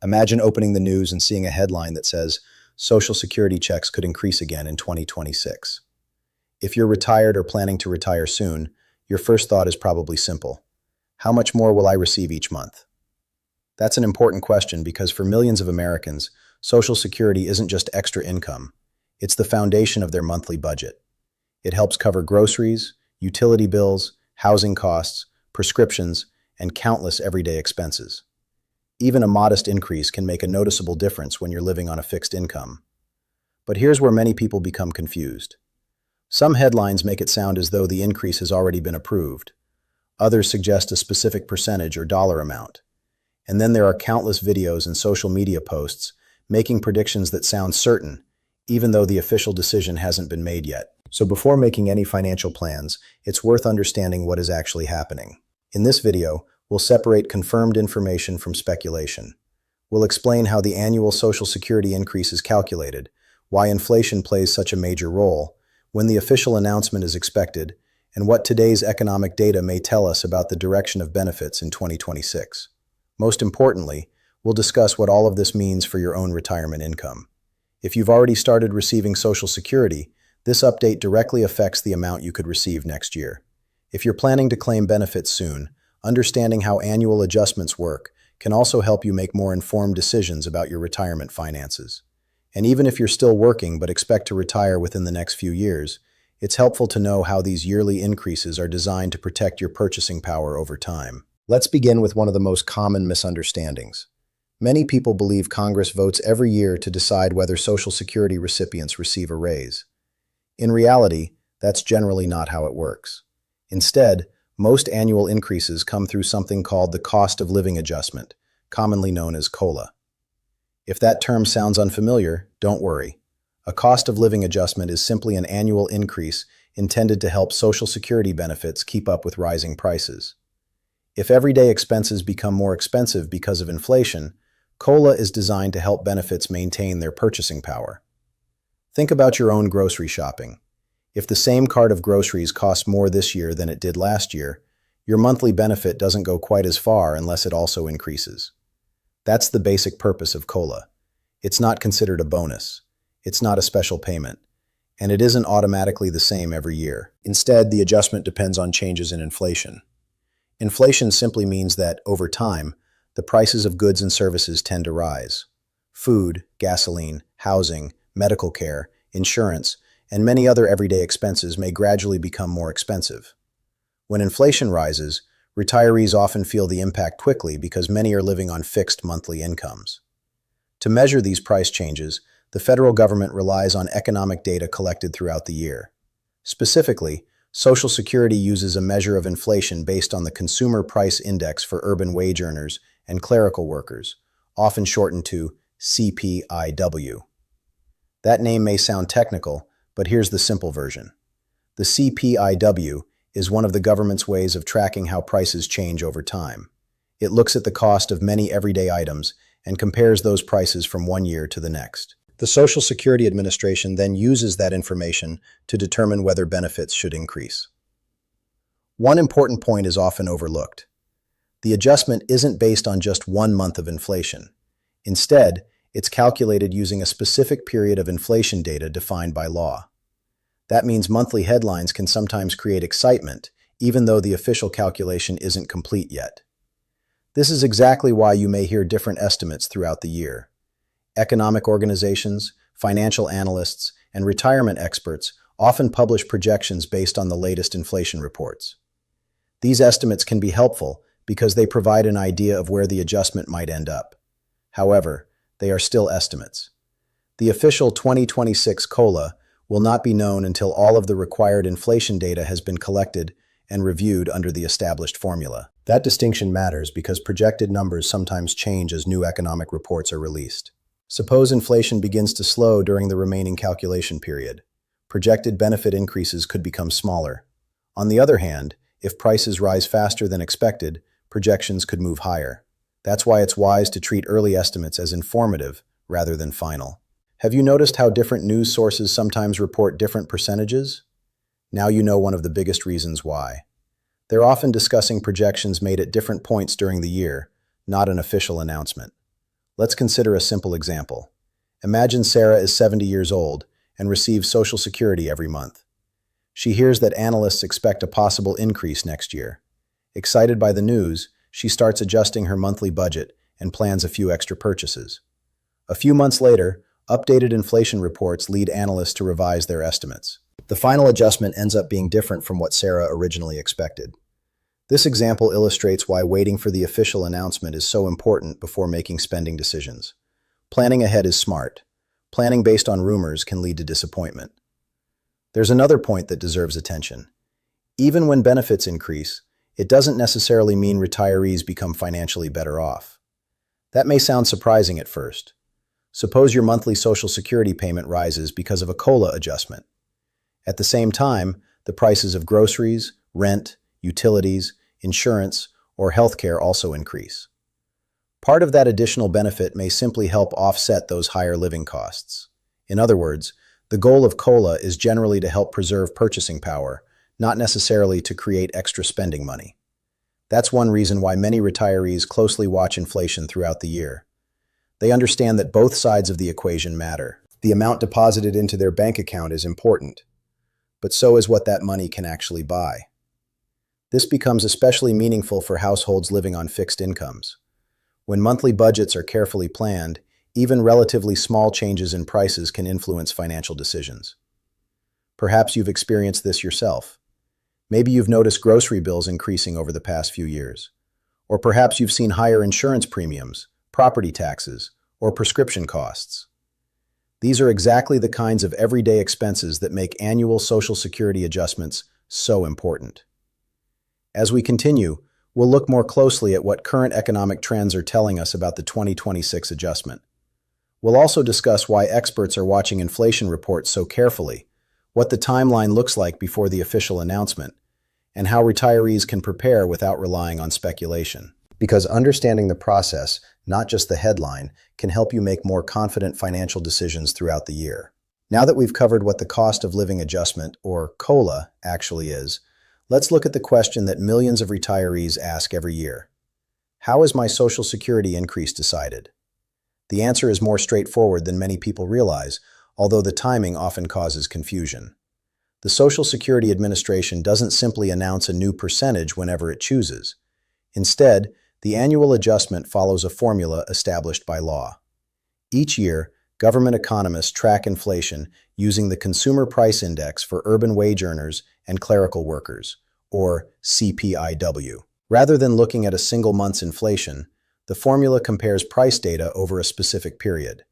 Imagine opening the news and seeing a headline that says, Social Security checks could increase again in 2026. If you're retired or planning to retire soon, your first thought is probably simple. How much more will I receive each month? That's an important question because for millions of Americans, Social Security isn't just extra income. It's the foundation of their monthly budget. It helps cover groceries, utility bills, housing costs, prescriptions, and countless everyday expenses. Even a modest increase can make a noticeable difference when you're living on a fixed income. But here's where many people become confused. Some headlines make it sound as though the increase has already been approved. Others suggest a specific percentage or dollar amount. And then there are countless videos and social media posts making predictions that sound certain, even though the official decision hasn't been made yet. So before making any financial plans, it's worth understanding what is actually happening. In this video, we'll separate confirmed information from speculation. We'll explain how the annual Social Security increase is calculated, why inflation plays such a major role, when the official announcement is expected, and what today's economic data may tell us about the direction of benefits in 2026. Most importantly, we'll discuss what all of this means for your own retirement income. If you've already started receiving Social Security, this update directly affects the amount you could receive next year. If you're planning to claim benefits soon, understanding how annual adjustments work can also help you make more informed decisions about your retirement finances. And even if you're still working but expect to retire within the next few years, it's helpful to know how these yearly increases are designed to protect your purchasing power over time. Let's begin with one of the most common misunderstandings. Many people believe Congress votes every year to decide whether Social Security recipients receive a raise. In reality, that's generally not how it works. Instead, most annual increases come through something called the cost of living adjustment, commonly known as COLA. If that term sounds unfamiliar, don't worry. A cost of living adjustment is simply an annual increase intended to help Social Security benefits keep up with rising prices. If everyday expenses become more expensive because of inflation, COLA is designed to help benefits maintain their purchasing power. Think about your own grocery shopping. If the same cart of groceries costs more this year than it did last year, your monthly benefit doesn't go quite as far unless it also increases. That's the basic purpose of COLA. It's not considered a bonus. It's not a special payment. And it isn't automatically the same every year. Instead, the adjustment depends on changes in inflation. Inflation simply means that, over time, the prices of goods and services tend to rise. Food, gasoline, housing, medical care, insurance, and many other everyday expenses may gradually become more expensive. When inflation rises, retirees often feel the impact quickly because many are living on fixed monthly incomes. To measure these price changes, the federal government relies on economic data collected throughout the year. Specifically, Social Security uses a measure of inflation based on the Consumer Price Index for urban wage earners and clerical workers, often shortened to CPIW. That name may sound technical, but here's the simple version. The CPIW is one of the government's ways of tracking how prices change over time. It looks at the cost of many everyday items and compares those prices from one year to the next. The Social Security Administration then uses that information to determine whether benefits should increase. One important point is often overlooked. The adjustment isn't based on just 1 month of inflation. Instead, it's calculated using a specific period of inflation data defined by law. That means monthly headlines can sometimes create excitement, even though the official calculation isn't complete yet. This is exactly why you may hear different estimates throughout the year. Economic organizations, financial analysts, and retirement experts often publish projections based on the latest inflation reports. These estimates can be helpful because they provide an idea of where the adjustment might end up. However, they are still estimates. The official 2026 COLA will not be known until all of the required inflation data has been collected and reviewed under the established formula. That distinction matters because projected numbers sometimes change as new economic reports are released. Suppose inflation begins to slow during the remaining calculation period. Projected benefit increases could become smaller. On the other hand, if prices rise faster than expected, projections could move higher. That's why it's wise to treat early estimates as informative rather than final. Have you noticed how different news sources sometimes report different percentages? Now you know one of the biggest reasons why. They're often discussing projections made at different points during the year, not an official announcement. Let's consider a simple example. Imagine Sarah is 70 years old and receives Social Security every month. She hears that analysts expect a possible increase next year. Excited by the news, she starts adjusting her monthly budget and plans a few extra purchases. A few months later, updated inflation reports lead analysts to revise their estimates. The final adjustment ends up being different from what Sarah originally expected. This example illustrates why waiting for the official announcement is so important before making spending decisions. Planning ahead is smart. Planning based on rumors can lead to disappointment. There's another point that deserves attention. Even when benefits increase, it doesn't necessarily mean retirees become financially better off. That may sound surprising at first. Suppose your monthly Social Security payment rises because of a COLA adjustment. At the same time, the prices of groceries, rent, utilities, insurance, or healthcare also increase. Part of that additional benefit may simply help offset those higher living costs. In other words, the goal of COLA is generally to help preserve purchasing power, not necessarily to create extra spending money. That's one reason why many retirees closely watch inflation throughout the year. They understand that both sides of the equation matter. The amount deposited into their bank account is important, but so is what that money can actually buy. This becomes especially meaningful for households living on fixed incomes. When monthly budgets are carefully planned, even relatively small changes in prices can influence financial decisions. Perhaps you've experienced this yourself. Maybe you've noticed grocery bills increasing over the past few years. Or perhaps you've seen higher insurance premiums, property taxes, or prescription costs. These are exactly the kinds of everyday expenses that make annual Social Security adjustments so important. As we continue, we'll look more closely at what current economic trends are telling us about the 2026 adjustment. We'll also discuss why experts are watching inflation reports so carefully, what the timeline looks like before the official announcement, and how retirees can prepare without relying on speculation. Because understanding the process, not just the headline, can help you make more confident financial decisions throughout the year. Now that we've covered what the cost of living adjustment, or COLA, actually is, let's look at the question that millions of retirees ask every year. How is my Social Security increase decided? The answer is more straightforward than many people realize, although the timing often causes confusion. The Social Security Administration doesn't simply announce a new percentage whenever it chooses. Instead, the annual adjustment follows a formula established by law. Each year, government economists track inflation using the Consumer Price Index for urban wage earners and clerical workers, or CPIW. Rather than looking at a single month's inflation, the formula compares price data over a specific period.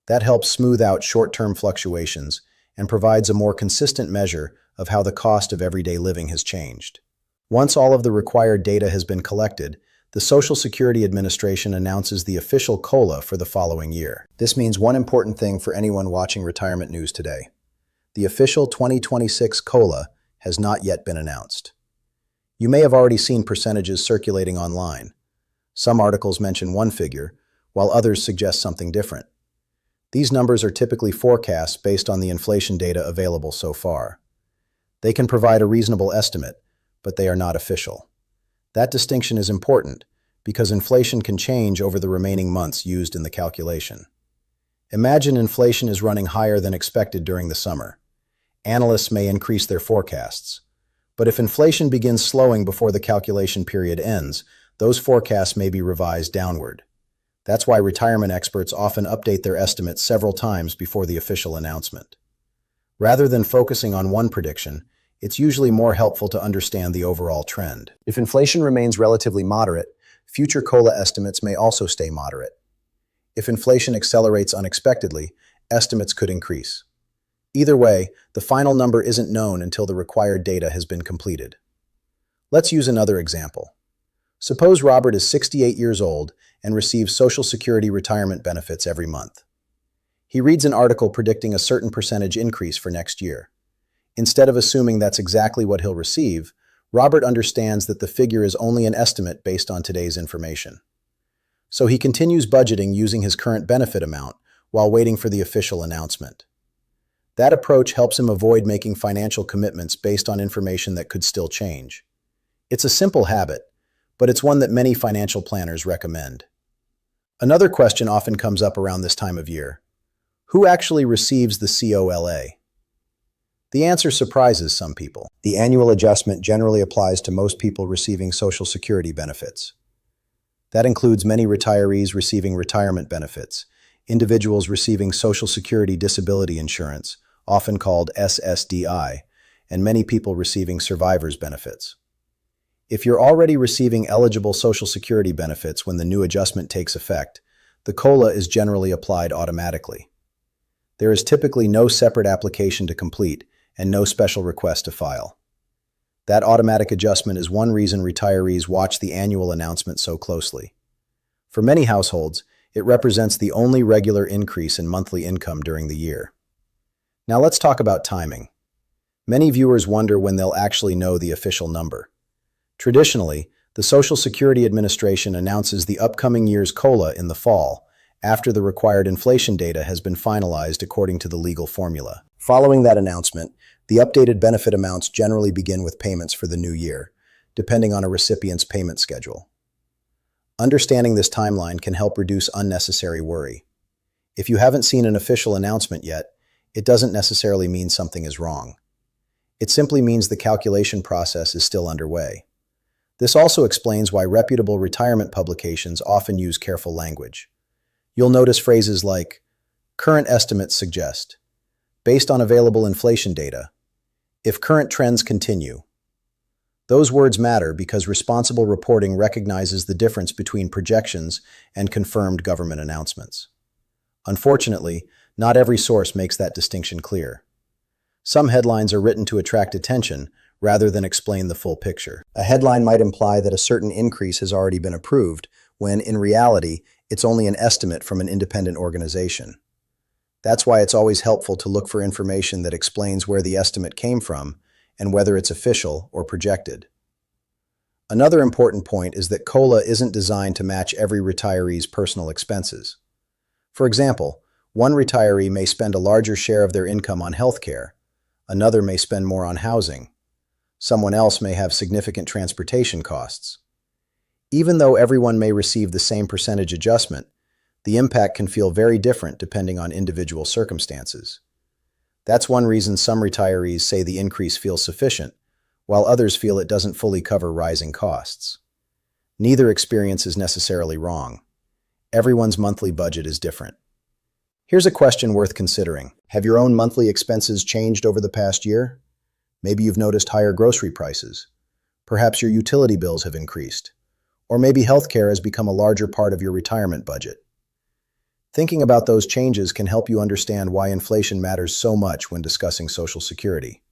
That helps smooth out short-term fluctuations and provides a more consistent measure of how the cost of everyday living has changed. Once all of the required data has been collected, the Social Security Administration announces the official COLA for the following year. This means one important thing for anyone watching retirement news today. The official 2026 COLA has not yet been announced. You may have already seen percentages circulating online. Some articles mention one figure, while others suggest something different. These numbers are typically forecasts based on the inflation data available so far. They can provide a reasonable estimate, but they are not official. That distinction is important because inflation can change over the remaining months used in the calculation. Imagine inflation is running higher than expected during the summer. Analysts may increase their forecasts. But if inflation begins slowing before the calculation period ends, those forecasts may be revised downward. That's why retirement experts often update their estimates several times before the official announcement. Rather than focusing on one prediction, it's usually more helpful to understand the overall trend. If inflation remains relatively moderate, future COLA estimates may also stay moderate. If inflation accelerates unexpectedly, estimates could increase. Either way, the final number isn't known until the required data has been completed. Let's use another example. Suppose Robert is 68 years old and receives Social Security retirement benefits every month. He reads an article predicting a certain percentage increase for next year. Instead of assuming that's exactly what he'll receive, Robert understands that the figure is only an estimate based on today's information. So he continues budgeting using his current benefit amount while waiting for the official announcement. That approach helps him avoid making financial commitments based on information that could still change. It's a simple habit, but it's one that many financial planners recommend. Another question often comes up around this time of year. Who actually receives the COLA? The answer surprises some people. The annual adjustment generally applies to most people receiving Social Security benefits. That includes many retirees receiving retirement benefits, individuals receiving Social Security disability insurance, often called SSDI, and many people receiving survivor's benefits. If you're already receiving eligible Social Security benefits when the new adjustment takes effect, the COLA is generally applied automatically. There is typically no separate application to complete and no special request to file. That automatic adjustment is one reason retirees watch the annual announcement so closely. For many households, it represents the only regular increase in monthly income during the year. Now let's talk about timing. Many viewers wonder when they'll actually know the official number. Traditionally, the Social Security Administration announces the upcoming year's COLA in the fall, after the required inflation data has been finalized according to the legal formula. Following that announcement, the updated benefit amounts generally begin with payments for the new year, depending on a recipient's payment schedule. Understanding this timeline can help reduce unnecessary worry. If you haven't seen an official announcement yet, it doesn't necessarily mean something is wrong. It simply means the calculation process is still underway. This also explains why reputable retirement publications often use careful language. You'll notice phrases like, current estimates suggest, based on available inflation data, if current trends continue. Those words matter because responsible reporting recognizes the difference between projections and confirmed government announcements. Unfortunately, not every source makes that distinction clear. Some headlines are written to attract attention rather than explain the full picture. A headline might imply that a certain increase has already been approved, when in reality, it's only an estimate from an independent organization. That's why it's always helpful to look for information that explains where the estimate came from and whether it's official or projected. Another important point is that COLA isn't designed to match every retiree's personal expenses. For example, one retiree may spend a larger share of their income on healthcare, another may spend more on housing, someone else may have significant transportation costs. Even though everyone may receive the same percentage adjustment, the impact can feel very different depending on individual circumstances. That's one reason some retirees say the increase feels sufficient, while others feel it doesn't fully cover rising costs. Neither experience is necessarily wrong. Everyone's monthly budget is different. Here's a question worth considering. Have your own monthly expenses changed over the past year? Maybe you've noticed higher grocery prices. Perhaps your utility bills have increased. Or maybe healthcare has become a larger part of your retirement budget. Thinking about those changes can help you understand why inflation matters so much when discussing Social Security.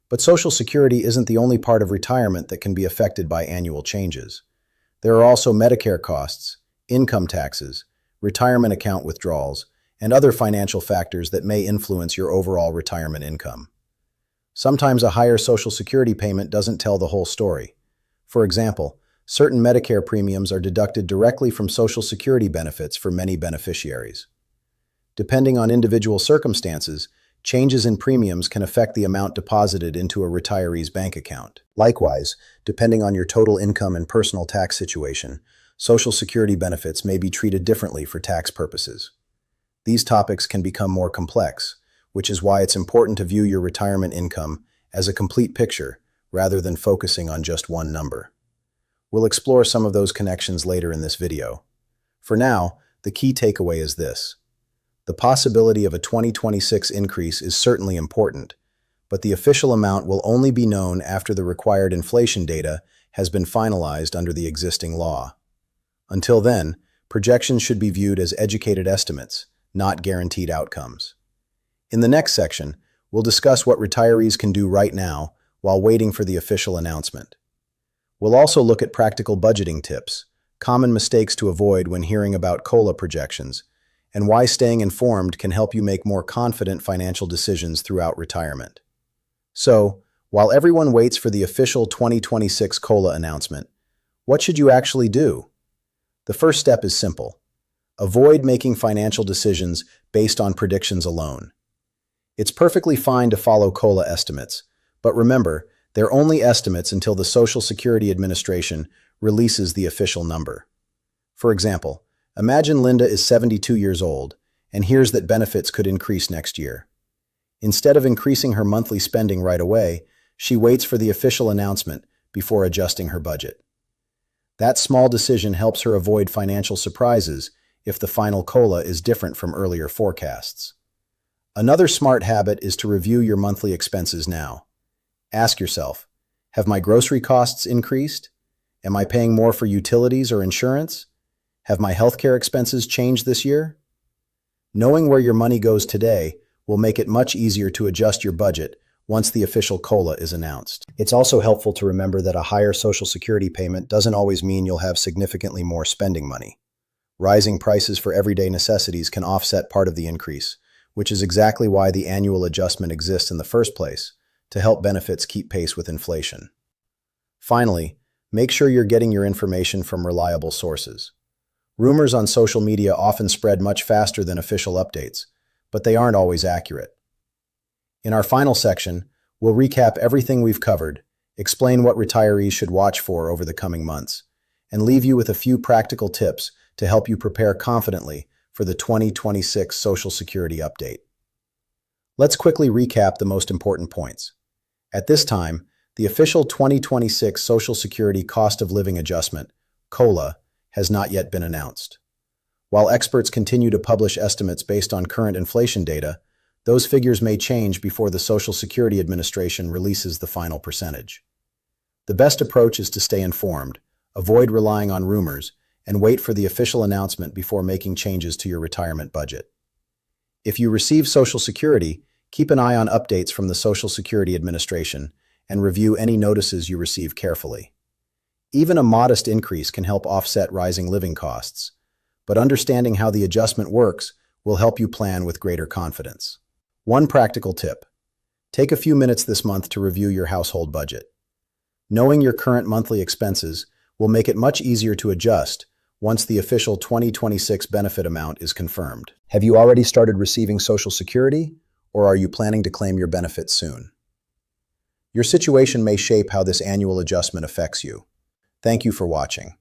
But Social Security isn't the only part of retirement that can be affected by annual changes. There are also Medicare costs, income taxes, retirement account withdrawals, and other financial factors that may influence your overall retirement income. Sometimes a higher Social Security payment doesn't tell the whole story. For example, certain Medicare premiums are deducted directly from Social Security benefits for many beneficiaries. Depending on individual circumstances, changes in premiums can affect the amount deposited into a retiree's bank account. Likewise, depending on your total income and personal tax situation, Social Security benefits may be treated differently for tax purposes. These topics can become more complex, which is why it's important to view your retirement income as a complete picture rather than focusing on just one number. We'll explore some of those connections later in this video. For now, the key takeaway is this. The possibility of a 2026 increase is certainly important, but the official amount will only be known after the required inflation data has been finalized under the existing law. Until then, projections should be viewed as educated estimates, not guaranteed outcomes. In the next section, we'll discuss what retirees can do right now while waiting for the official announcement. We'll also look at practical budgeting tips, common mistakes to avoid when hearing about COLA projections, and why staying informed can help you make more confident financial decisions throughout retirement. So, while everyone waits for the official 2026 COLA announcement, what should you actually do? The first step is simple. Avoid making financial decisions based on predictions alone. It's perfectly fine to follow COLA estimates, but remember, they're only estimates until the Social Security Administration releases the official number. For example, Imagine Linda is 72 years old and hears that benefits could increase next year. Instead of increasing her monthly spending right away, she waits for the official announcement before adjusting her budget. That small decision helps her avoid financial surprises if the final COLA is different from earlier forecasts. Another smart habit is to review your monthly expenses now. Ask yourself, have my grocery costs increased? Am I paying more for utilities or insurance? Have my healthcare expenses changed this year? Knowing where your money goes today will make it much easier to adjust your budget once the official COLA is announced. It's also helpful to remember that a higher Social Security payment doesn't always mean you'll have significantly more spending money. Rising prices for everyday necessities can offset part of the increase, which is exactly why the annual adjustment exists in the first place, to help benefits keep pace with inflation. Finally, make sure you're getting your information from reliable sources. Rumors on social media often spread much faster than official updates, but they aren't always accurate. In our final section, we'll recap everything we've covered, explain what retirees should watch for over the coming months, and leave you with a few practical tips to help you prepare confidently for the 2026 Social Security update. Let's quickly recap the most important points. At this time, the official 2026 Social Security Cost of Living Adjustment, COLA, has not yet been announced. While experts continue to publish estimates based on current inflation data, those figures may change before the Social Security Administration releases the final percentage. The best approach is to stay informed, avoid relying on rumors, and wait for the official announcement before making changes to your retirement budget. If you receive Social Security, keep an eye on updates from the Social Security Administration and review any notices you receive carefully. Even a modest increase can help offset rising living costs, but understanding how the adjustment works will help you plan with greater confidence. One practical tip: take a few minutes this month to review your household budget. Knowing your current monthly expenses will make it much easier to adjust once the official 2026 benefit amount is confirmed. Have you already started receiving Social Security, or are you planning to claim your benefits soon? Your situation may shape how this annual adjustment affects you. Thank you for watching.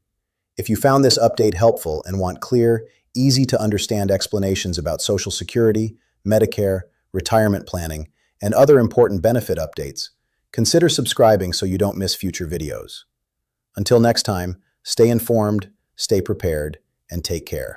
If you found this update helpful and want clear, easy-to-understand explanations about Social Security, Medicare, retirement planning, and other important benefit updates, consider subscribing so you don't miss future videos. Until next time, stay informed, stay prepared, and take care.